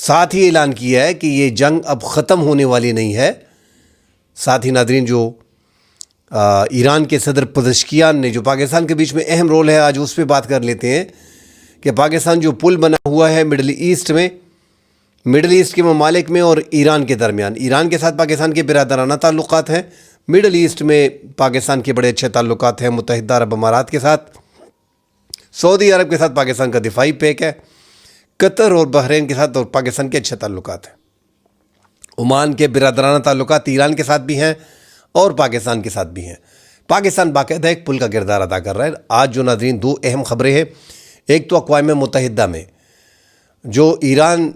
ساتھ ہی اعلان کیا ہے کہ یہ جنگ اب ختم ہونے والی نہیں ہے۔ ساتھ ہی ناظرین، جو ایران کے صدر پزشکیان نے، جو پاکستان کے بیچ میں اہم رول ہے، آج اس پہ بات کر لیتے ہیں کہ پاکستان جو پل بنا ہوا ہے مڈل ایسٹ میں، مڈل ایسٹ کے ممالک میں اور ایران کے درمیان، ایران کے ساتھ پاکستان کے برادرانہ تعلقات ہیں، مڈل ایسٹ میں پاکستان کے بڑے اچھے تعلقات ہیں متحدہ عرب امارات کے ساتھ، سعودی عرب کے ساتھ پاکستان کا دفاعی پیک ہے، قطر اور بحرین کے ساتھ اور پاکستان کے اچھے تعلقات ہیں، عمان کے برادرانہ تعلقات ایران کے ساتھ بھی ہیں اور پاکستان کے ساتھ بھی ہیں۔ پاکستان باقاعدہ ایک پل کا کردار ادا کر رہا ہے۔ آج جو ناظرین دو اہم خبریں ہیں، ایک تو اقوام متحدہ میں جو ایران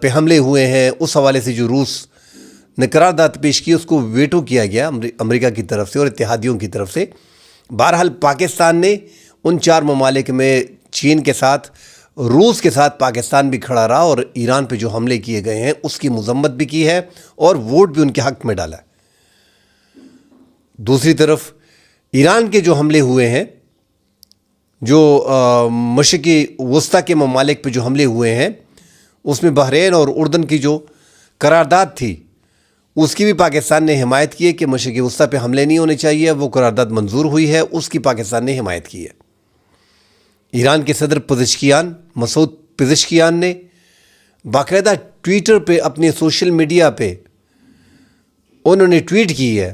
پہ حملے ہوئے ہیں، اس حوالے سے جو روس نے قرارداد پیش کی، اس کو ویٹو کیا گیا امریکہ کی طرف سے اور اتحادیوں کی طرف سے۔ بہرحال پاکستان نے ان 4 ممالک میں چین کے ساتھ، روس کے ساتھ پاکستان بھی کھڑا رہا اور ایران پہ جو حملے کیے گئے ہیں اس کی مذمت بھی کی ہے اور ووٹ بھی ان کے حق میں ڈالا ہے۔ دوسری طرف ایران کے جو حملے ہوئے ہیں، جو مشرقی وسطیٰ کے ممالک پہ جو حملے ہوئے ہیں، اس میں بحرین اور اردن کی جو قرارداد تھی اس کی بھی پاکستان نے حمایت کی ہے کہ مشرقی وسطیٰ پہ حملے نہیں ہونے چاہیے، وہ قرارداد منظور ہوئی ہے، اس کی پاکستان نے حمایت کی ہے۔ ایران کے صدر پزشکیان، مسعود پزشکیان نے باقاعدہ ٹویٹر پہ، اپنے سوشل میڈیا پہ انہوں نے ٹویٹ کی ہے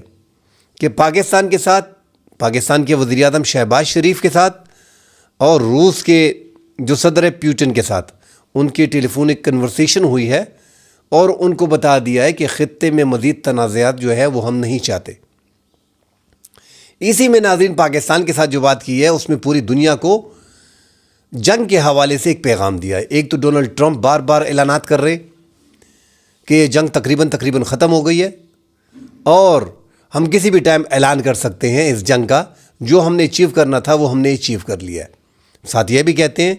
کہ پاکستان کے ساتھ، پاکستان کے وزیر اعظم شہباز شریف کے ساتھ اور روس کے جو صدر پیوٹن کے ساتھ ان کی ٹیلی فونک کنورسیشن ہوئی ہے اور ان کو بتا دیا ہے کہ خطے میں مزید تنازعات جو ہے وہ ہم نہیں چاہتے۔ اسی میں ناظرین پاکستان کے ساتھ جو بات کی ہے اس میں پوری دنیا کو جنگ کے حوالے سے ایک پیغام دیا ہے۔ ایک تو ڈونلڈ ٹرمپ بار بار اعلانات کر رہے کہ یہ جنگ تقریباً ختم ہو گئی ہے اور ہم کسی بھی ٹائم اعلان کر سکتے ہیں اس جنگ کا، جو ہم نے اچیو کرنا تھا وہ ہم نے اچیو کر لیا ہے۔ ساتھ یہ بھی کہتے ہیں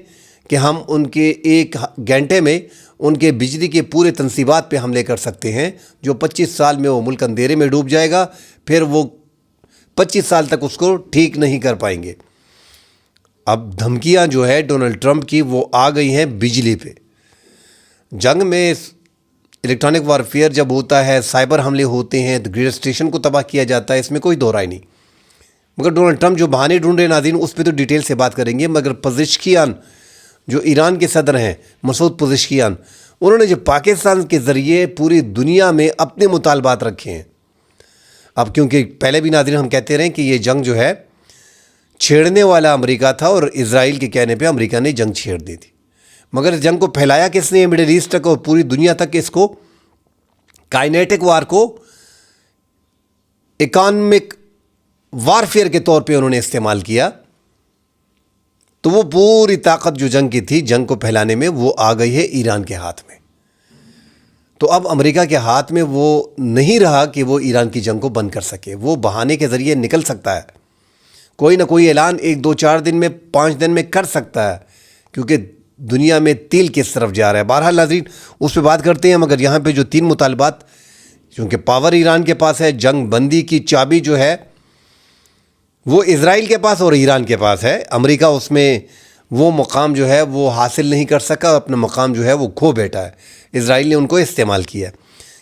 کہ ہم ان کے 1 گھنٹے میں ان کے بجلی کے پورے تنصیبات پہ حملے کر سکتے ہیں، جو 25 سال میں وہ ملک اندھیرے میں ڈوب جائے گا، پھر وہ 25 سال تک اس کو ٹھیک نہیں کر پائیں گے۔ اب دھمکیاں جو ہے ڈونلڈ ٹرمپ کی وہ آ گئی ہیں بجلی پہ۔ جنگ میں الیکٹرانک وارفیئر جب ہوتا ہے، سائبر حملے ہوتے ہیں، تو گریڈ اسٹیشن کو تباہ کیا جاتا ہے، اس میں کوئی دو رائے نہیں۔ مگر ڈونلڈ ٹرمپ جو بہانے ڈھونڈ رہے ناظرین، اس پہ تو ڈیٹیل سے بات کریں گے۔ مگر پزشکیان جو ایران کے صدر ہیں، مسعود پزشکیان، انہوں نے جو پاکستان کے ذریعے پوری دنیا میں اپنے مطالبات رکھے ہیں۔ اب کیونکہ پہلے بھی ناظرین ہم کہتے رہے کہ یہ جنگ جو ہے چھیڑنے والا امریکہ تھا اور اسرائیل کے کہنے پہ امریکہ نے جنگ چھیڑ دی تھی، مگر اس جنگ کو پھیلایا کس نے مڈل ایسٹ تک اور پوری دنیا تک؟ اس کو کائنیٹک وار کو اکانومک وارفیئر کے طور پہ انہوں نے استعمال کیا، تو وہ پوری طاقت جو جنگ کی تھی، جنگ کو پھیلانے میں، وہ آ گئی ہے ایران کے ہاتھ میں۔ تو اب امریکہ کے ہاتھ میں وہ نہیں رہا کہ وہ ایران کی جنگ کو بند کر سکے۔ وہ بہانے کے ذریعے نکل سکتا ہے، کوئی نہ کوئی اعلان 1 2 4 دن میں، 5 دن میں کر سکتا ہے، کیونکہ دنیا میں تیل کس طرف جا رہا ہے۔ بہرحال ناظرین اس پہ بات کرتے ہیں، مگر یہاں پہ جو 3 مطالبات، کیونکہ پاور ایران کے پاس ہے، جنگ بندی کی چابی جو ہے وہ اسرائیل کے پاس اور ایران کے پاس ہے۔ امریکہ اس میں وہ مقام جو ہے وہ حاصل نہیں کر سکا، اپنا مقام جو ہے وہ کھو بیٹھا ہے۔ اسرائیل نے ان کو استعمال کیا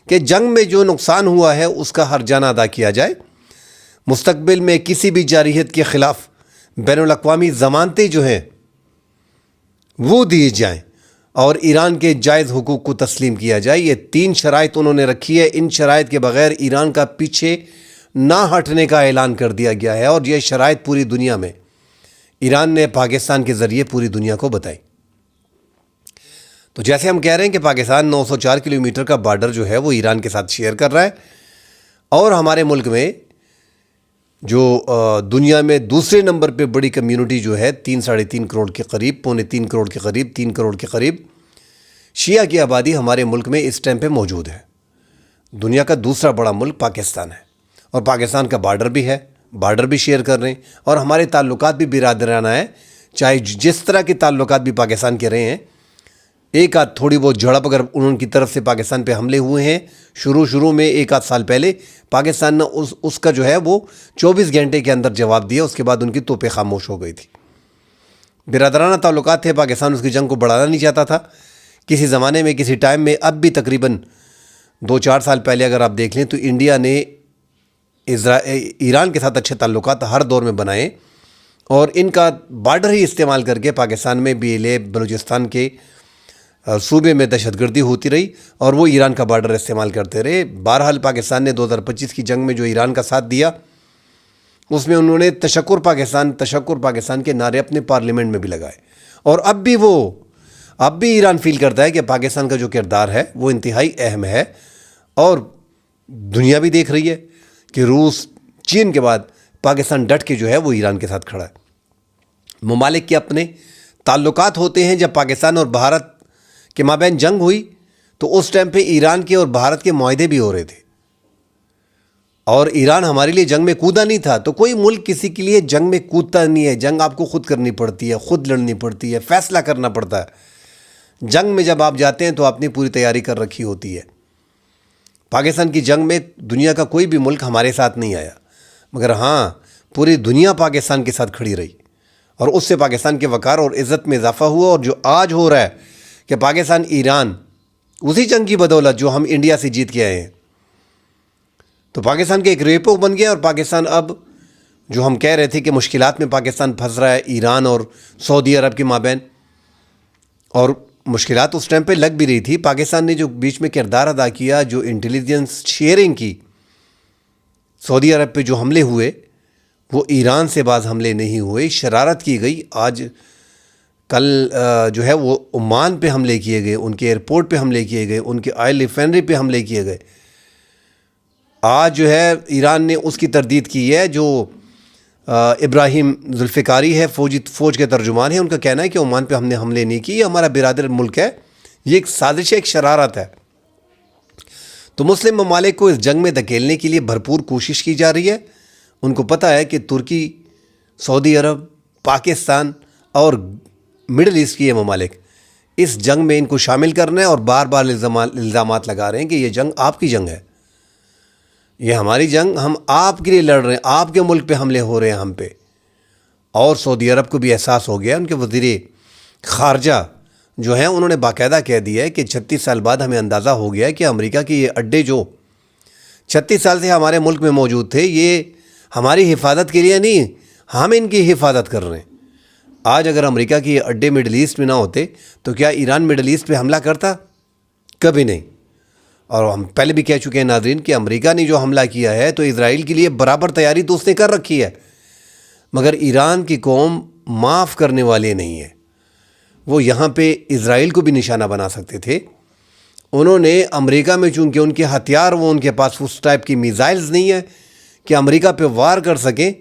کہ جنگ میں جو نقصان ہوا ہے اس کا ہرجانہ ادا کیا جائے، مستقبل میں کسی بھی جارحیت کے خلاف بین الاقوامی ضمانتیں جو ہیں وہ دیے جائیں اور ایران کے جائز حقوق کو تسلیم کیا جائے۔ یہ 3 شرائط انہوں نے رکھی ہے۔ ان شرائط کے بغیر ایران کا پیچھے نہ ہٹنے کا اعلان کر دیا گیا ہے، اور یہ شرائط پوری دنیا میں ایران نے پاکستان کے ذریعے پوری دنیا کو بتائی۔ تو جیسے ہم کہہ رہے ہیں کہ پاکستان 904 کلومیٹر کا بارڈر جو ہے وہ ایران کے ساتھ شیئر کر رہا ہے، اور ہمارے ملک میں جو دنیا میں دوسرے نمبر پہ بڑی کمیونٹی جو ہے 3 ساڑھے 3 کروڑ کے قریب، 2.25 کروڑ کے قریب، 3 کروڑ کے قریب شیعہ کی آبادی ہمارے ملک میں اس ٹائم پہ موجود ہے۔ دنیا کا دوسرا بڑا ملک پاکستان ہے، اور پاکستان کا بارڈر بھی ہے، بارڈر بھی شیئر کر رہے ہیں، اور ہمارے تعلقات بھی برادرانہ ہیں، چاہے جس طرح کے تعلقات بھی پاکستان کے رہے ہیں۔ ایک آدھ تھوڑی بہت جھڑپ اگر ان کی طرف سے پاکستان پہ حملے ہوئے ہیں شروع میں 1 آدھ سال پہلے، پاکستان نے اس کا جو ہے وہ 24 گھنٹے کے اندر جواب دیا، اس کے بعد ان کی توپیں خاموش ہو گئی تھی۔ برادرانہ تعلقات تھے، پاکستان اس کی جنگ کو بڑھانا نہیں چاہتا تھا، کسی زمانے میں کسی ٹائم میں اب بھی تقریباً 2-4 سال پہلے اگر آپ دیکھ لیں تو انڈیا نے ایران کے ساتھ اچھے تعلقات ہر دور میں بنائے، اور ان کا بارڈر ہی استعمال کر کے پاکستان میں BLA بلوچستان کے صوبے میں دہشت گردی ہوتی رہی، اور وہ ایران کا بارڈر استعمال کرتے رہے۔ بہرحال پاکستان نے 2025 کی جنگ میں جو ایران کا ساتھ دیا، اس میں انہوں نے تشکر پاکستان کے نعرے اپنے پارلیمنٹ میں بھی لگائے، اور اب بھی ایران فیل کرتا ہے کہ پاکستان کا جو کردار ہے وہ انتہائی اہم ہے، اور دنیا بھی دیکھ رہی ہے کہ روس، چین کے بعد پاکستان ڈٹ کے جو ہے وہ ایران کے ساتھ کھڑا ہے۔ ممالک کے اپنے تعلقات ہوتے ہیں۔ جب پاکستان اور بھارت کے مابین جنگ ہوئی تو اس ٹائم پہ ایران کے اور بھارت کے معاہدے بھی ہو رہے تھے، اور ایران ہمارے لیے جنگ میں کودا نہیں تھا۔ تو کوئی ملک کسی کے لیے جنگ میں کودتا نہیں ہے، جنگ آپ کو خود کرنی پڑتی ہے، خود لڑنی پڑتی ہے، فیصلہ کرنا پڑتا ہے۔ جنگ میں جب آپ جاتے ہیں تو آپ نے پوری تیاری کر رکھی ہوتی ہے۔ پاکستان کی جنگ میں دنیا کا کوئی بھی ملک ہمارے ساتھ نہیں آیا، مگر ہاں پوری دنیا پاکستان کے ساتھ کھڑی رہی، اور اس سے پاکستان کے وقار اور عزت میں اضافہ ہوا۔ اور جو آج ہو رہا ہے کہ پاکستان ایران، اسی جنگ کی بدولت جو ہم انڈیا سے جیت کے آئے ہیں، تو پاکستان کے ایک ریپو بن گیا، اور پاکستان اب جو ہم کہہ رہے تھے کہ مشکلات میں پاکستان پھنس رہا ہے ایران اور سعودی عرب کے مابین، اور مشکلات اس ٹائم پہ لگ بھی رہی تھی۔ پاکستان نے جو بیچ میں کردار ادا کیا، جو انٹیلیجنس شیئرنگ کی، سعودی عرب پہ جو حملے ہوئے وہ ایران سے بعض حملے نہیں ہوئے، شرارت کی گئی۔ آج کل جو ہے وہ عمان پہ حملے کیے گئے، ان کے ایئرپورٹ پہ حملے کیے گئے، ان کے آئل ریفائنری پہ حملے کیے گئے۔ آج جو ہے ایران نے اس کی تردید کی ہے، جو ابراہیم ذوالفقاری ہے، فوج کے ترجمان ہیں، ان کا کہنا ہے کہ عمان پہ ہم نے حملے نہیں کیے، یہ ہمارا برادر ملک ہے، یہ ایک سازش ہے، ایک شرارت ہے۔ تو مسلم ممالک کو اس جنگ میں دھکیلنے کے لیے بھرپور کوشش کی جا رہی ہے۔ ان کو پتہ ہے کہ ترکی، سعودی عرب، پاکستان اور مڈل ایسٹ کی یہ ممالک اس جنگ میں ان کو شامل کرنا ہے، اور بار بار الزامات لگا رہے ہیں کہ یہ جنگ آپ کی جنگ ہے، یہ ہماری جنگ، ہم آپ کے لیے لڑ رہے ہیں، آپ کے ملک پہ حملے ہو رہے ہیں ہم پہ۔ اور سعودی عرب کو بھی احساس ہو گیا، ان کے وزیر خارجہ جو ہیں انہوں نے باقاعدہ کہہ دیا ہے کہ 36 سال بعد ہمیں اندازہ ہو گیا ہے کہ امریکہ کے یہ اڈے جو 36 سال سے ہمارے ملک میں موجود تھے، یہ ہماری حفاظت کے لیے نہیں، ہم ان کی حفاظت کر رہے ہیں۔ آج اگر امریکہ کے یہ اڈے مڈل ایسٹ میں نہ ہوتے تو کیا ایران مڈل ایسٹ پہ حملہ کرتا؟ کبھی نہیں۔ اور ہم پہلے بھی کہہ چکے ہیں ناظرین کہ امریکہ نے جو حملہ کیا ہے تو اسرائیل کے لیے برابر تیاری تو اس نے کر رکھی ہے، مگر ایران کی قوم معاف کرنے والے نہیں ہے۔ وہ یہاں پہ اسرائیل کو بھی نشانہ بنا سکتے تھے۔ انہوں نے امریکہ میں، چونکہ ان کے ہتھیار، وہ ان کے پاس اس ٹائپ کی میزائلز نہیں ہے کہ امریکہ پہ وار کر سکیں،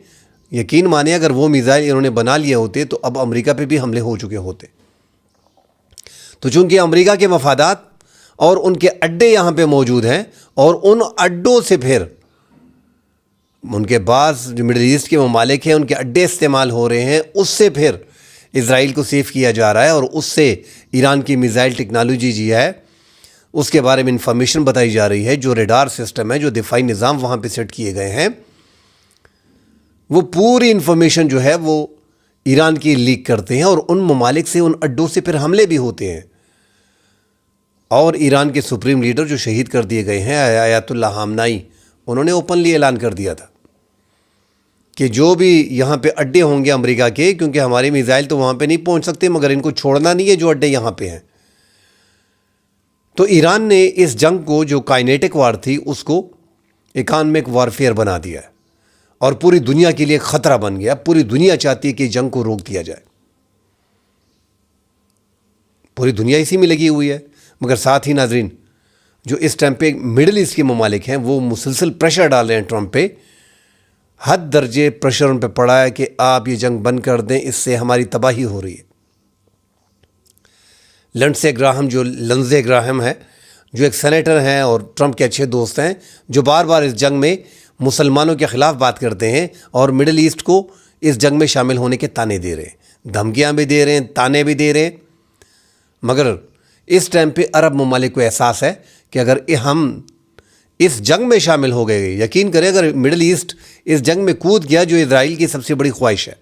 یقین مانیں اگر وہ میزائل انہوں نے بنا لیے ہوتے تو اب امریکہ پہ بھی حملے ہو چکے ہوتے۔ تو چونکہ امریکہ کے مفادات اور ان کے اڈے یہاں پہ موجود ہیں، اور ان اڈوں سے پھر ان کے بعض جو مڈل ایسٹ کے ممالک ہیں ان کے اڈے استعمال ہو رہے ہیں، اس سے پھر اسرائیل کو سیف کیا جا رہا ہے، اور اس سے ایران کی میزائل ٹیکنالوجی جی ہے اس کے بارے میں انفارمیشن بتائی جا رہی ہے۔ جو ریڈار سسٹم ہے، جو دفاعی نظام وہاں پہ سیٹ کیے گئے ہیں، وہ پوری انفارمیشن جو ہے وہ ایران کی لیک کرتے ہیں، اور ان ممالک سے، ان اڈوں سے پھر حملے بھی ہوتے ہیں۔ اور ایران کے سپریم لیڈر جو شہید کر دیے گئے ہیں، آیت اللہ خامنائی، انہوں نے اوپنلی اعلان کر دیا تھا کہ جو بھی یہاں پہ اڈے ہوں گے امریکہ کے، کیونکہ ہماری میزائل تو وہاں پہ نہیں پہنچ سکتے، مگر ان کو چھوڑنا نہیں ہے جو اڈے یہاں پہ ہیں۔ تو ایران نے اس جنگ کو، جو کائنیٹک وار تھی، اس کو اکانومک وارفیئر بنا دیا ہے، اور پوری دنیا کے لیے خطرہ بن گیا۔ پوری دنیا چاہتی ہے کہ جنگ کو روک دیا جائے، پوری دنیا اسی میں لگی ہوئی ہے۔ مگر ساتھ ہی ناظرین، جو اس ٹائم پہ مڈل ایسٹ کے ممالک ہیں وہ مسلسل پریشر ڈال رہے ہیں ٹرمپ پہ، حد درجے پریشر ان پہ پڑا ہے کہ آپ یہ جنگ بند کر دیں، اس سے ہماری تباہی ہو رہی ہے۔ لنزے گراہم ہے، جو ایک سینیٹر ہیں اور ٹرمپ کے اچھے دوست ہیں، جو بار بار اس جنگ میں مسلمانوں کے خلاف بات کرتے ہیں اور مڈل ایسٹ کو اس جنگ میں شامل ہونے کے تانے دے رہے ہیں، دھمکیاں بھی دے رہے ہیں، تانے بھی دے رہے ہیں۔ مگر اس ٹائم پہ عرب ممالک کو احساس ہے کہ اگر ہم اس جنگ میں شامل ہو گئے، یقین کریں اگر مڈل ایسٹ اس جنگ میں کود گیا جو اسرائیل کی سب سے بڑی خواہش ہے،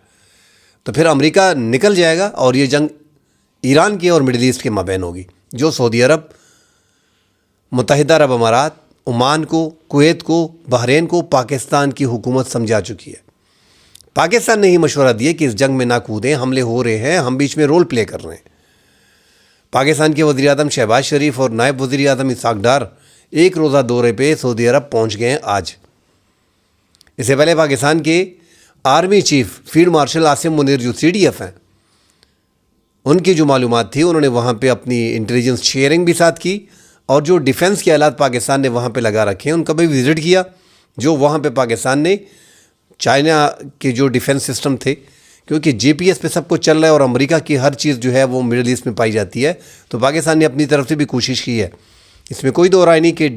تو پھر امریکہ نکل جائے گا، اور یہ جنگ ایران کے اور مڈل ایسٹ کے مابین ہوگی۔ جو سعودی عرب، متحدہ عرب امارات، عمان کو، کویت کو، بحرین کو پاکستان کی حکومت سمجھا چکی ہے۔ پاکستان نے ہی مشورہ دیا کہ اس جنگ میں نہ کودیں، حملے ہو رہے ہیں، ہم بیچ میں رول پلے کر رہے ہیں۔ پاکستان کے وزیر اعظم شہباز شریف اور نائب وزیر اعظم اسحاق ڈار ایک روزہ دورے پہ سعودی عرب پہنچ گئے ہیں آج۔ اس سے پہلے پاکستان کے army chief field marshal Asim Munir جو CDF ہیں، ان کی جو معلومات تھی انہوں نے وہاں پہ اپنی انٹیلیجنس شیئرنگ بھی ساتھ کی، اور جو ڈیفنس کے آلات پاکستان نے وہاں پہ لگا رکھے ہیں ان کا بھی وزٹ کیا، جو وہاں پہ پاکستان نے چائنا کے جو ڈیفنس سسٹم تھے، کیونکہ GPS پہ سب کچھ چل رہا ہے اور امریکہ کی ہر چیز جو ہے وہ مڈل ایسٹ میں پائی جاتی ہے، تو پاکستان نے اپنی طرف سے بھی کوشش کی ہے۔ اس میں کوئی دو رائے نہیں کہ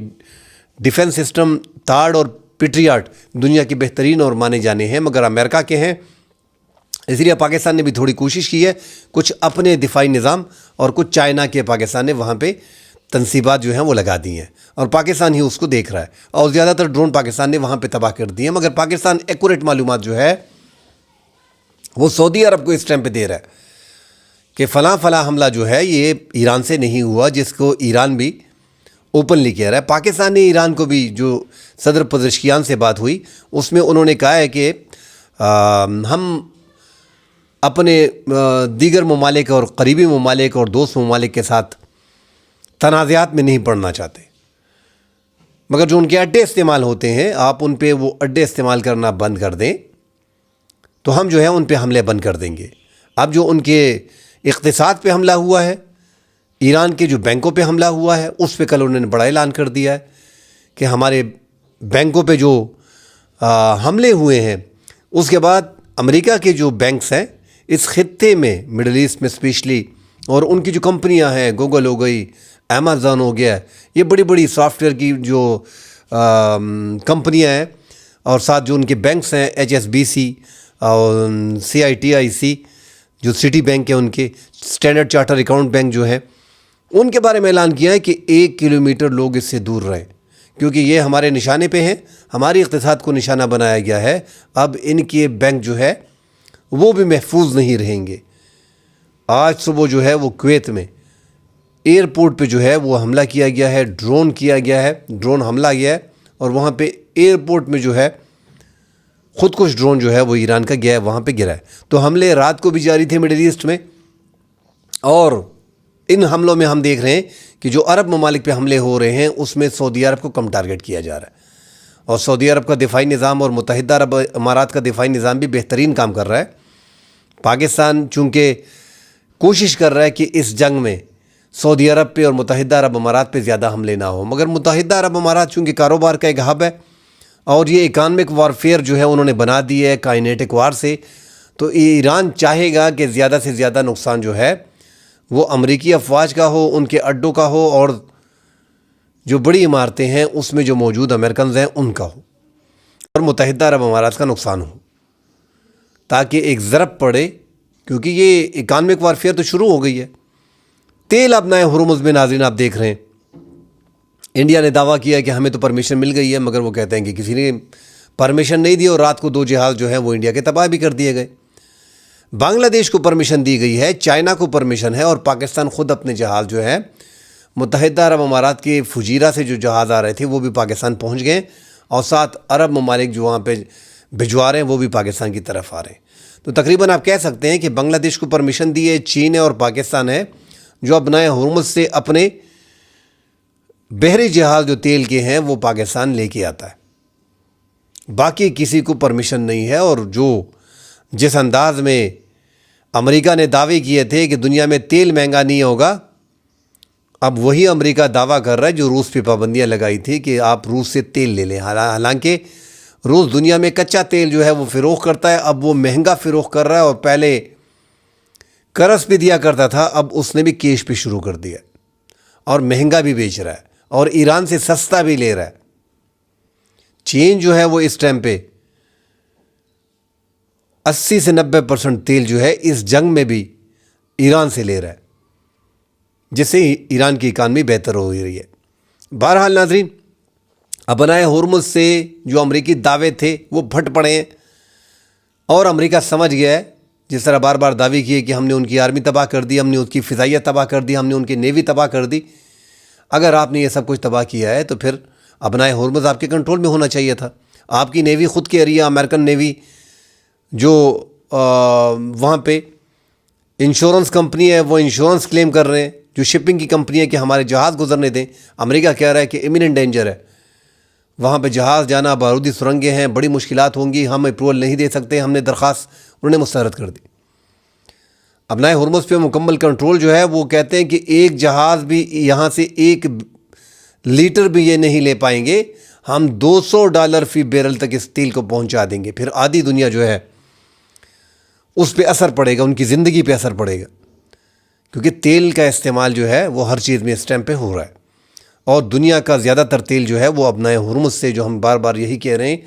ڈیفنس سسٹم تھاڈ اور پیٹریاٹ دنیا کے بہترین اور مانے جانے ہیں، مگر امریکہ کے ہیں، اس لیے پاکستان نے بھی تھوڑی کوشش کی ہے، کچھ اپنے دفاعی نظام اور کچھ چائنا کے پاکستان نے وہاں پہ تنصیبات جو ہیں وہ لگا دی ہیں، اور پاکستان ہی اس کو دیکھ رہا ہے، اور زیادہ تر ڈرون پاکستان نے وہاں پہ تباہ کر دی ہیں، مگر پاکستان ایکوریٹ معلومات جو ہے وہ سعودی عرب کو اس ٹائم پہ دے رہا ہے کہ فلاں حملہ جو ہے یہ ایران سے نہیں ہوا، جس کو ایران بھی اوپنلی کہہ رہا ہے۔ پاکستان نے ایران کو بھی، جو صدر پزشکیان سے بات ہوئی اس میں انہوں نے کہا ہے کہ ہم اپنے دیگر ممالک اور قریبی ممالک اور دوست ممالک کے ساتھ تنازعات میں نہیں پڑنا چاہتے، مگر جو ان کے اڈے استعمال ہوتے ہیں آپ ان پہ وہ اڈے استعمال کرنا بند کر دیں تو ہم جو ہے ان پہ حملے بند کر دیں گے۔ اب جو ان کے اقتصاد پہ حملہ ہوا ہے، ایران کے جو بینکوں پہ حملہ ہوا ہے، اس پہ کل انہوں نے بڑا اعلان کر دیا ہے کہ ہمارے بینکوں پہ جو حملے ہوئے ہیں، اس کے بعد امریکہ کے جو بینکس ہیں اس خطے میں، مڈل ایسٹ میں اسپیشلی، اور ان کی جو کمپنیاں ہیں، گوگل ہو گئی، امیزون ہو گیا، یہ بڑی بڑی سافٹ ویئر کی جو کمپنیاں ہیں، اور ساتھ جو ان کے بینکس ہیں HSBC اور CITIC جو سٹی بینک ہے، ان کے اسٹینڈرڈ چارٹر اکاؤنٹ بینک جو ہے، ان کے بارے میں اعلان کیا ہے کہ 1 کلومیٹر لوگ اس سے دور رہیں، کیونکہ یہ ہمارے نشانے پہ ہیں، ہماری اقتصاد کو نشانہ بنایا گیا ہے، اب ان کے بینک جو ہے وہ بھی محفوظ نہیں رہیں گے۔ آج صبح جو ہے وہ کویت میں ایئرپورٹ پہ جو ہے وہ حملہ کیا گیا ہے، ڈرون حملہ گیا ہے، اور وہاں پہ ایئرپورٹ میں جو ہے خود کش ڈرون جو ہے وہ ایران کا گیا ہے، وہاں پہ گرا ہے۔ تو حملے رات کو بھی جاری تھے مڈل ایسٹ میں، اور ان حملوں میں ہم دیکھ رہے ہیں کہ جو عرب ممالک پہ حملے ہو رہے ہیں اس میں سعودی عرب کو کم ٹارگٹ کیا جا رہا ہے، اور سعودی عرب کا دفاعی نظام اور متحدہ عرب امارات کا دفاعی نظام بھی بہترین کام کر رہا ہے۔ پاکستان چونکہ کوشش کر رہا ہے کہ اس جنگ میں سعودی عرب پہ اور متحدہ عرب امارات پہ زیادہ حملے نہ ہوں، مگر متحدہ عرب امارات چونکہ کاروبار کا ایک ہب ہے اور یہ اکانومک وارفیئر جو ہے انہوں نے بنا دی ہے کائنیٹک وار سے، تو ایران چاہے گا کہ زیادہ سے زیادہ نقصان جو ہے وہ امریکی افواج کا ہو، ان کے اڈوں کا ہو، اور جو بڑی عمارتیں ہیں اس میں جو موجود امریکنز ہیں ان کا ہو، اور متحدہ عرب امارات کا نقصان ہو، تاکہ ایک ضرب پڑے، کیونکہ یہ اکانومک وارفیئر تو شروع ہو گئی ہے۔ تیل اب نئے ہرمز میں، ناظرین آپ دیکھ رہے ہیں، انڈیا نے دعویٰ کیا کہ ہمیں تو پرمیشن مل گئی ہے، مگر وہ کہتے ہیں کہ کسی نے پرمیشن نہیں دی، اور رات کو 2 جہاز جو ہیں وہ انڈیا کے تباہ بھی کر دیے گئے۔ بنگلہ دیش کو پرمیشن دی گئی ہے، چائنا کو پرمیشن ہے، اور پاکستان خود اپنے جہاز جو ہیں متحدہ عرب امارات کے فجیرہ سے جو جہاز آ رہے تھے وہ بھی پاکستان پہنچ گئے، اور ساتھ عرب ممالک جو وہاں پہ بھجوا رہے ہیں وہ بھی پاکستان کی طرف آ رہے ہیں۔ تو تقریباً آپ کہہ سکتے ہیں کہ بنگلہ دیش کو پرمیشن دی ہے، چین ہے اور پاکستان ہے، جو اب نئے ہرمز سے اپنے بحری جہاز جو تیل کے ہیں وہ پاکستان لے کے آتا ہے، باقی کسی کو پرمیشن نہیں ہے۔ اور جس انداز میں امریکہ نے دعوے کیے تھے کہ دنیا میں تیل مہنگا نہیں ہوگا، اب وہی امریکہ دعویٰ کر رہا ہے جو روس پہ پابندیاں لگائی تھی کہ آپ روس سے تیل لے لیں، حالانکہ روس دنیا میں کچا تیل جو ہے وہ فروخت کرتا ہے، اب وہ مہنگا فروخت کر رہا ہے، اور پہلے قرض پہ دیا کرتا تھا، اب اس نے بھی کیش پہ شروع کر دیا اور مہنگا بھی بیچ رہا ہے، اور ایران سے سستا بھی لے رہا ہے۔ چین جو ہے وہ اس ٹائم پہ 80 سے 90% تیل جو ہے اس جنگ میں بھی ایران سے لے رہا ہے، جس سے ایران کی اکانومی بہتر ہو رہی ہے۔ بہرحال ناظرین، اب بنائے ہرمز سے جو امریکی دعوے تھے وہ پھٹ پڑے ہیں، اور امریکہ سمجھ گیا ہے جس طرح بار بار دعوے کیے کہ ہم نے ان کی آرمی تباہ کر دی، ہم نے اس کی فضائیہ تباہ کر دی، ہم نے ان کی نیوی تباہ کر دی. اگر آپ نے یہ سب کچھ تباہ کیا ہے تو پھر ابنائے ہرمز آپ کے کنٹرول میں ہونا چاہیے تھا. آپ کی نیوی خود کہہ رہی ہے، امریکن نیوی جو وہاں پہ انشورنس کمپنی ہے وہ انشورنس کلیم کر رہے ہیں، جو شپنگ کی کمپنی ہے کہ ہمارے جہاز گزرنے دیں. امریکہ کہہ رہا ہے کہ امییننٹ ڈینجر ہے، وہاں پہ جہاز جانا، بارودی سرنگیں ہیں، بڑی مشکلات ہوں گی، ہم اپروول نہیں دے سکتے. ہم نے درخواست انہوں نے مسترد کر دی. ابنائے ہرمز پہ مکمل کنٹرول جو ہے، وہ کہتے ہیں کہ ایک جہاز بھی یہاں سے 1 لیٹر بھی یہ نہیں لے پائیں گے، ہم $200 فی بیرل تک اس تیل کو پہنچا دیں گے. پھر آدھی دنیا جو ہے اس پہ اثر پڑے گا، ان کی زندگی پہ اثر پڑے گا، کیونکہ تیل کا استعمال جو ہے وہ ہر چیز میں اس ٹائم پہ ہو رہا ہے. اور دنیا کا زیادہ تر تیل جو ہے وہ ابنائے ہرمز سے، جو ہم بار بار یہی کہہ رہے ہیں،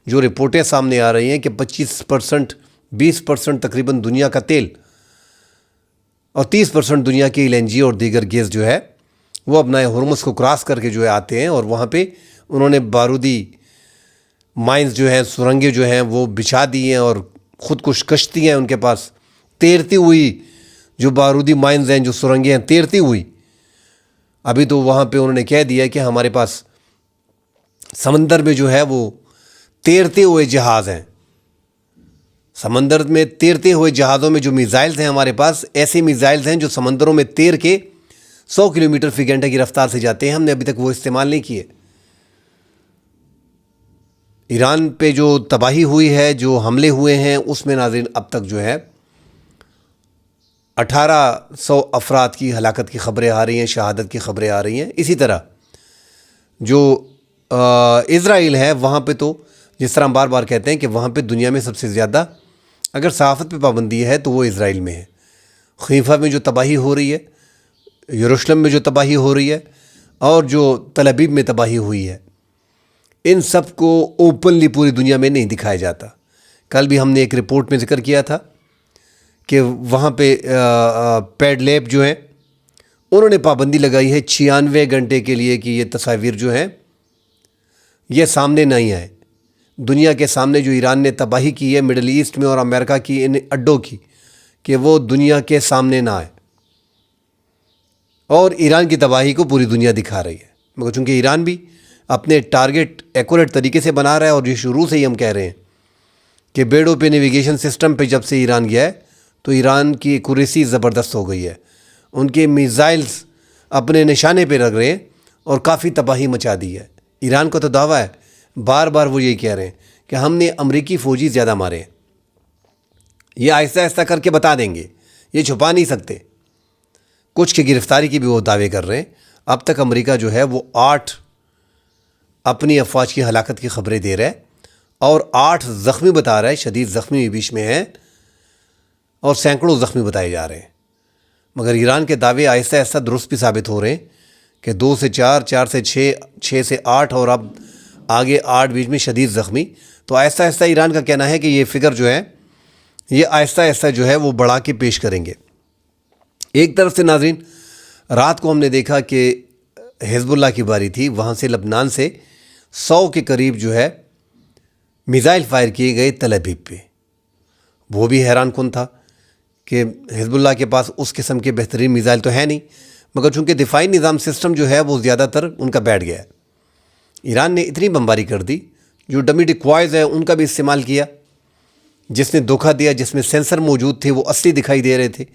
جو رپورٹیں سامنے آ رہی ہیں کہ 25%، 20% تقریباً دنیا کا تیل اور 30% دنیا کی LNG اور دیگر گیس جو ہے وہ ابنائے ہرمز کو کراس کر کے جو ہے آتے ہیں. اور وہاں پہ انہوں نے بارودی مائنز جو ہیں، سرنگیں جو ہیں وہ بچھا دی ہیں، اور خود کش کشتی ہیں ان کے پاس تیرتی ہوئی، جو بارودی مائنز ہیں، جو سرنگیں ہیں تیرتی ہوئی. ابھی تو وہاں پہ انہوں نے کہہ دیا کہ ہمارے پاس سمندر میں جو ہے وہ تیرتے ہوئے جہاز ہیں. سمندر میں تیرتے ہوئے جہازوں میں جو میزائلز ہیں ہمارے پاس، ایسے میزائلز ہیں جو سمندروں میں تیر کے 100 کلومیٹر فی گھنٹہ کی رفتار سے جاتے ہیں. ہم نے ابھی تک وہ استعمال نہیں کیے. ایران پہ جو تباہی ہوئی ہے، جو حملے ہوئے ہیں، اس میں ناظرین اب تک جو ہے 1800 افراد کی ہلاکت کی خبریں آ رہی ہیں، شہادت کی خبریں آ رہی ہیں. اسی طرح جو اسرائیل ہے، وہاں پہ تو جس طرح ہم بار بار کہتے ہیں کہ وہاں پہ دنیا میں سب سے زیادہ اگر صحافت پہ پابندی ہے تو وہ اسرائیل میں ہے. خیفہ میں جو تباہی ہو رہی ہے، یروشلم میں جو تباہی ہو رہی ہے، اور جو تل ابیب میں تباہی ہوئی ہے، ان سب کو اوپنلی پوری دنیا میں نہیں دکھایا جاتا. کل بھی ہم نے ایک رپورٹ میں ذکر کیا تھا کہ وہاں پہ پیڈ لیب جو ہیں انہوں نے پابندی لگائی ہے 96 گھنٹے کے لیے کہ یہ تصاویر جو ہیں یہ سامنے نہیں آئے. دنیا کے سامنے جو ایران نے تباہی کی ہے مڈل ایسٹ میں اور امریکہ کی ان اڈوں کی، کہ وہ دنیا کے سامنے نہ آئے. اور ایران کی تباہی کو پوری دنیا دکھا رہی ہے، مگر چونکہ ایران بھی اپنے ٹارگٹ ایکوریٹ طریقے سے بنا رہا ہے. اور یہ شروع سے ہی ہم کہہ رہے ہیں کہ بیڑوں پہ نیویگیشن سسٹم پہ جب سے ایران گیا ہے تو ایران کی ایکوریسی زبردست ہو گئی ہے. ان کے میزائلز اپنے نشانے پہ رکھ رہے ہیں اور کافی تباہی مچا دی ہے. ایران کو تو دعویٰ ہے، بار بار وہ یہی کہہ رہے ہیں کہ ہم نے امریکی فوجی زیادہ مارے ہیں. یہ آہستہ آہستہ کر کے بتا دیں گے، یہ چھپا نہیں سکتے. کچھ کی گرفتاری کی بھی وہ دعوے کر رہے ہیں. اب تک امریکہ جو ہے وہ 8 اپنی افواج کی ہلاکت کی خبریں دے رہا ہے اور 8 زخمی بتا رہا ہے، شدید زخمی بھی بیچ میں ہیں اور سینکڑوں زخمی بتائے جا رہے ہیں. مگر ایران کے دعوے آہستہ آہستہ درست بھی ثابت ہو رہے ہیں کہ 2 سے 4، 4 سے 6، 6 سے 8 اور اب آگے 8 بیچ میں شدید زخمی. تو آہستہ آہستہ ایران کا کہنا ہے کہ یہ فگر جو ہے یہ آہستہ آہستہ جو ہے وہ بڑھا کے پیش کریں گے. ایک طرف سے ناظرین رات کو ہم نے دیکھا کہ حزب اللہ کی باری تھی، وہاں سے لبنان سے 100 کے قریب جو ہے میزائل فائر کیے گئے تل ابیب پہ. وہ بھی حیران کن تھا کہ حزب اللہ کے پاس اس قسم کے بہترین میزائل تو ہے نہیں، مگر چونکہ دفاعی نظام سسٹم جو ہے وہ زیادہ تر ان کا بیٹھ گیا ہے. ایران نے اتنی بمباری کر دی، جو ڈمی ڈکوائز ہے ان کا بھی استعمال کیا، جس نے دھوکہ دیا، جس میں سینسر موجود تھے وہ اصلی دکھائی دے رہے تھے.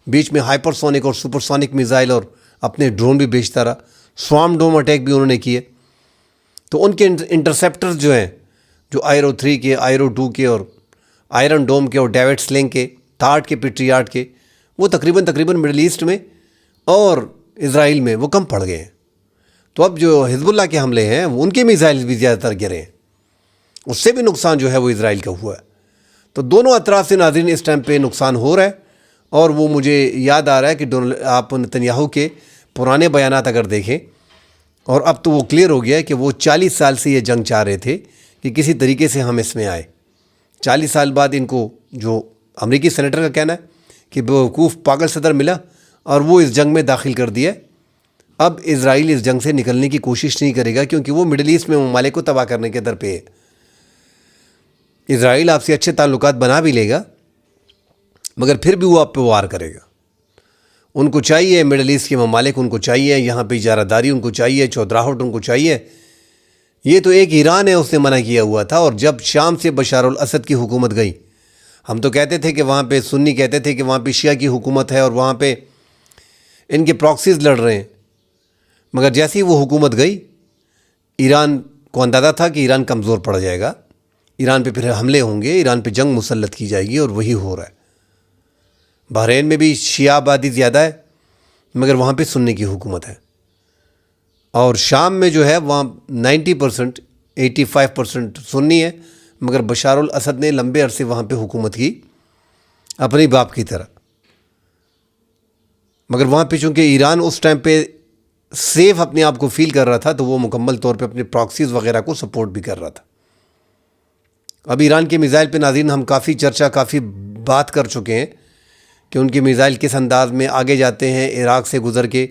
بیچ میں ہائپر سونک اور سپر سونک میزائل اور اپنے ڈرون بھی بیچتا رہا. سوام ڈوم اٹیک بھی انہوں نے کیے. تو ان کے انٹرسیپٹرز جو ہیں، جو آئرو 3 کے، آئرو 2 کے اور آئرن ڈوم کے اور ڈیوڈ سلنگ کے، تھاٹ کے، پیٹریاٹ کے، وہ تقریباً مڈل ایسٹ میں اور اسرائیل میں وہ کم پڑ گئے ہیں. تو اب جو حزب اللہ کے حملے ہیں وہ ان کے میزائل بھی زیادہ تر گرے ہیں، اس سے بھی نقصان جو ہے وہ اسرائیل کا ہوا ہے. تو دونوں اطراف سے ناظرین اس ٹائم پہ نقصان ہو رہا ہے. اور وہ مجھے یاد آ رہا ہے کہ آپ نتنیاہو کے پرانے بیانات اگر دیکھیں، اور اب تو وہ کلیئر ہو گیا ہے کہ وہ 40 سال سے یہ جنگ چاہ رہے تھے کہ کسی طریقے سے ہم اس میں آئے. 40 سال بعد ان کو جو امریکی سینیٹر کا کہنا ہے کہ بیوقوف پاگل صدر ملا اور وہ اس جنگ میں داخل کر دیا. اب اسرائیل اس جنگ سے نکلنے کی کوشش نہیں کرے گا کیونکہ وہ مڈل ایسٹ میں ممالک کو تباہ کرنے کے در پہ ہے. اسرائیل آپ سے اچھے تعلقات بنا بھی لے گا مگر پھر بھی وہ آپ پہ وار کرے گا. ان کو چاہیے مڈل ایسٹ کے ممالک ان کو چاہیے, یہاں پہ اجارہ داری ان کو چاہیے, چودراہٹ ان کو چاہیے. یہ تو ایک ایران ہے, اس نے منع کیا ہوا تھا. اور جب شام سے بشار الاسد کی حکومت گئی, ہم تو کہتے تھے کہ وہاں پہ سنی کہتے تھے کہ وہاں پہ شیعہ کی حکومت ہے اور وہاں پہ ان کے پراکسیز لڑ رہے ہیں. مگر جیسی وہ حکومت گئی, ایران کو اندازہ تھا کہ ایران کمزور پڑ جائے گا, ایران پہ پھر حملے ہوں گے, ایران پہ جنگ مسلط کی جائے گی, اور وہی ہو رہا ہے. بحرین میں بھی شیعہ آبادی زیادہ ہے مگر وہاں پہ سنی کی حکومت ہے. اور شام میں جو ہے وہاں 90%, 85% سنی ہے, مگر بشار الاسد نے لمبے عرصے وہاں پہ حکومت کی اپنی باپ کی طرح. مگر وہاں پہ چونکہ ایران اس ٹائم پہ سیف اپنے آپ کو فیل کر رہا تھا, تو وہ مکمل طور پہ اپنے پراکسیز وغیرہ کو سپورٹ بھی کر رہا تھا. اب ایران کے میزائل پہ ناظرین ہم کافی چرچا, کافی بات کر چکے ہیں کہ ان کے میزائل کس انداز میں آگے جاتے ہیں. عراق سے گزر کے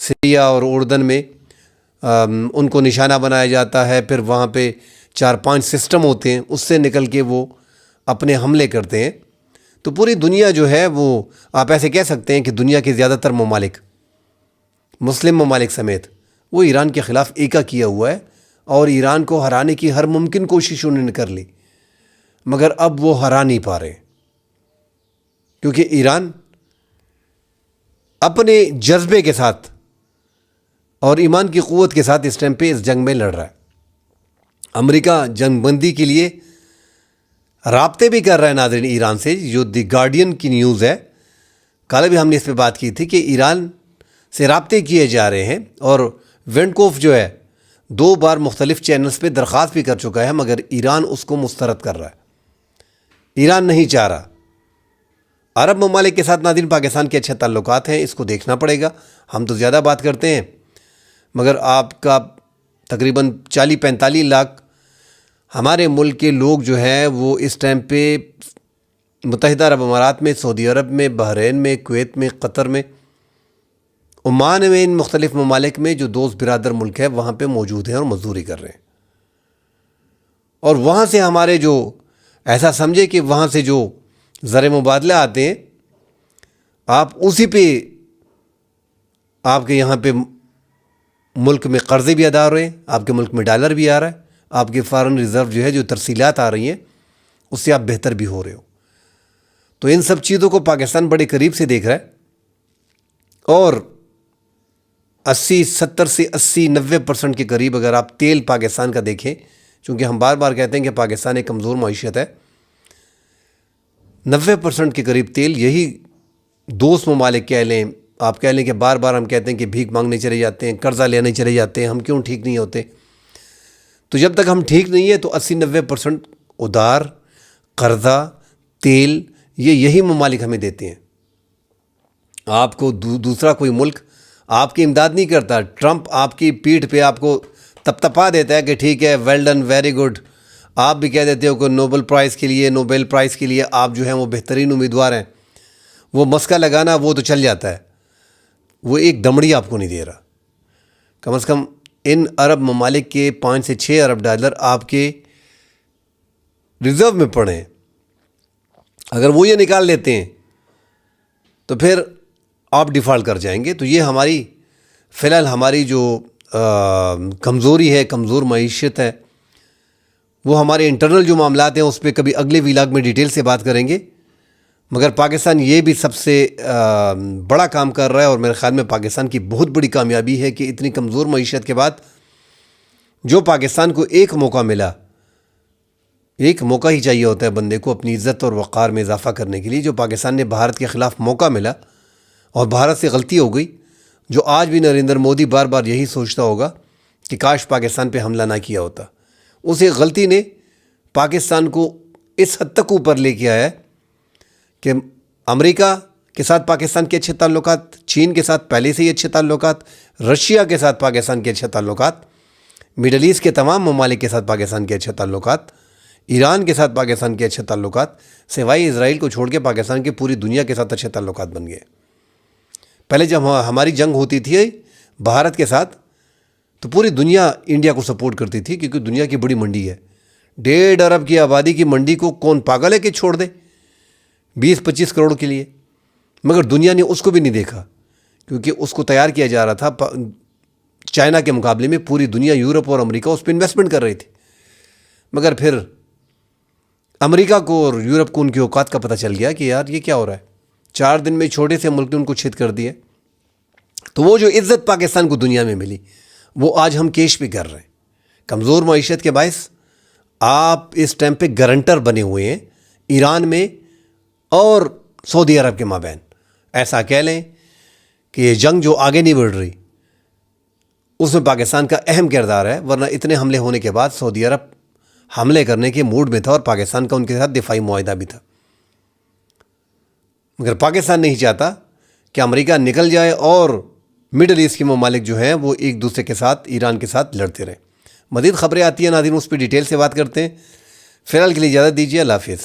سیریا اور اردن میں ان کو نشانہ بنایا جاتا ہے, پھر وہاں پہ 4-5 سسٹم ہوتے ہیں, اس سے نکل کے وہ اپنے حملے کرتے ہیں. تو پوری دنیا جو ہے وہ آپ ایسے کہہ سکتے ہیں کہ دنیا کے زیادہ تر ممالک, مسلم ممالک سمیت, وہ ایران کے خلاف ایکا کیا ہوا ہے, اور ایران کو ہرانے کی ہر ممکن کوشش انہوں نے کر لی, مگر اب وہ ہرا نہیں پا رہے, کیونکہ ایران اپنے جذبے کے ساتھ اور ایمان کی قوت کے ساتھ اس ٹائم پہ اس جنگ میں لڑ رہا ہے. امریکہ جنگ بندی کے لیے رابطے بھی کر رہا ہے ناظرین ایران سے, جو دی گارڈین کی نیوز ہے. کل بھی ہم نے اس پہ بات کی تھی کہ ایران سے رابطے کیے جا رہے ہیں, اور وینڈکوف جو ہے 2 بار مختلف چینلز پہ درخواست بھی کر چکا ہے, مگر ایران اس کو مسترد کر رہا ہے. ایران نہیں چاہ رہا. عرب ممالک کے ساتھ ناظرین پاکستان کے اچھے تعلقات ہیں, اس کو دیکھنا پڑے گا. ہم تو زیادہ بات کرتے ہیں, مگر آپ کا تقریباً 40-45 لاکھ ہمارے ملک کے لوگ جو ہیں وہ اس ٹائم پہ متحدہ عرب امارات میں, سعودی عرب میں, بحرین میں, کویت میں, قطر میں, عمان میں, ان مختلف ممالک میں جو دوست برادر ملک ہے وہاں پہ موجود ہیں اور مزدوری کر رہے ہیں. اور وہاں سے ہمارے جو ایسا سمجھے کہ وہاں سے جو زر مبادلہ آتے ہیں, آپ اسی پہ آپ کے یہاں پہ ملک میں قرضے بھی ادا ہو رہے ہیں, آپ کے ملک میں ڈالر بھی آ رہا ہے, آپ کے فارن ریزرو جو ہے جو ترسیلات آ رہی ہیں اس سے آپ بہتر بھی ہو رہے ہو. تو ان سب چیزوں کو پاکستان بڑے قریب سے دیکھ رہا ہے, اور 70 سے 80-90% کے قریب اگر آپ تیل پاکستان کا دیکھیں, چونکہ ہم بار بار کہتے ہیں کہ پاکستان ایک کمزور معیشت ہے, 90% کے قریب تیل یہی دوست ممالک کہہ لیں, آپ کہہ لیں کہ بار بار ہم کہتے ہیں کہ بھیک مانگنے چلے جاتے ہیں, قرضہ لینے چلے جاتے ہیں, ہم کیوں ٹھیک نہیں ہوتے. تو جب تک ہم ٹھیک نہیں ہیں تو 80-90% ادھار, قرضہ, تیل, یہی ممالک ہمیں دیتے ہیں. آپ کو دوسرا کوئی ملک آپ کی امداد نہیں کرتا. ٹرمپ آپ کی پیٹھ پہ آپ کو تپتپا دیتا ہے کہ ٹھیک ہے, ویل ڈن, ویری گڈ. آپ بھی کہہ دیتے ہو کہ نوبل پرائز کے لیے آپ جو ہیں وہ بہترین امیدوار ہیں. وہ مسکا لگانا وہ تو چل جاتا ہے, وہ ایک دمڑی آپ کو نہیں دے رہا. کم از کم ان عرب ممالک کے 5 سے 6 ارب ڈالر آپ کے ریزرو میں پڑے ہیں. اگر وہ یہ نکال لیتے ہیں تو پھر آپ ڈیفالٹ کر جائیں گے. تو یہ ہماری فی الحال ہماری جو کمزوری ہے, کمزور معیشت ہے, وہ ہمارے انٹرنل جو معاملات ہیں اس پہ کبھی اگلے ویلاگ میں ڈیٹیل سے بات کریں گے. مگر پاکستان یہ بھی سب سے بڑا کام کر رہا ہے, اور میرے خیال میں پاکستان کی بہت بڑی کامیابی ہے کہ اتنی کمزور معیشت کے بعد جو پاکستان کو ایک موقع ملا, ایک موقع ہی چاہیے ہوتا ہے بندے کو اپنی عزت اور وقار میں اضافہ کرنے کے لیے, جو پاکستان نے بھارت کے خلاف موقع ملا اور بھارت سے غلطی ہو گئی, جو آج بھی نریندر مودی بار بار یہی سوچتا ہوگا کہ کاش پاکستان پہ حملہ نہ کیا ہوتا. اس ایک غلطی نے پاکستان کو اس حد تک اوپر لے کے آیا ہے کہ امریکہ کے ساتھ پاکستان کے اچھے تعلقات, چین کے ساتھ پہلے سے ہی اچھے تعلقات, رشیا کے ساتھ پاکستان کے اچھے تعلقات, مڈل ایسٹ کے تمام ممالک کے ساتھ پاکستان کے اچھے تعلقات, ایران کے ساتھ پاکستان کے اچھے تعلقات, سوائے اسرائیل کو چھوڑ کے پاکستان کے پوری دنیا کے ساتھ اچھے تعلقات بن گئے. پہلے جب ہماری جنگ ہوتی تھی بھارت کے ساتھ تو پوری دنیا انڈیا کو سپورٹ کرتی تھی, کیونکہ دنیا کی بڑی منڈی ہے. 1.5 ارب کی آبادی کی منڈی کو کون پاگل ہے کہ چھوڑ دے. 20-25 کروڑ کے لیے، مگر دنیا نے اس کو بھی نہیں دیکھا، کیونکہ اس کو تیار کیا جا رہا تھا چائنا کے مقابلے میں پوری دنیا، یورپ اور امریکہ اس پہ انویسٹمنٹ کر رہی تھی، مگر پھر امریکہ کو اور یورپ کو ان کی اوقات کا پتہ چل گیا کہ یار یہ کیا ہو رہا ہے، 4 دن میں چھوٹے سے ملک نے ان کو چھت کر دیا۔ تو وہ جو عزت پاکستان کو دنیا میں ملی وہ آج ہم کیش بھی کر رہے ہیں۔ کمزور معیشت کے باعث آپ اس ٹائم پہ گارنٹر بنے ہوئے ہیں ایران میں اور سعودی عرب کے مابین۔ ایسا کہہ لیں کہ یہ جنگ جو آگے نہیں بڑھ رہی اس میں پاکستان کا اہم کردار ہے، ورنہ اتنے حملے ہونے کے بعد سعودی عرب حملے کرنے کے موڈ میں تھا اور پاکستان کا ان کے ساتھ دفاعی معاہدہ بھی تھا، مگر پاکستان نہیں چاہتا کہ امریکہ نکل جائے اور مڈل ایسٹ کے ممالک جو ہیں وہ ایک دوسرے کے ساتھ ایران کے ساتھ لڑتے رہیں۔ مزید خبریں آتی ہیں ناظرین، اس پہ ڈیٹیل سے بات کرتے ہیں۔ فی الحال کے لیے اجازت دیجیے، اللہ حافظ۔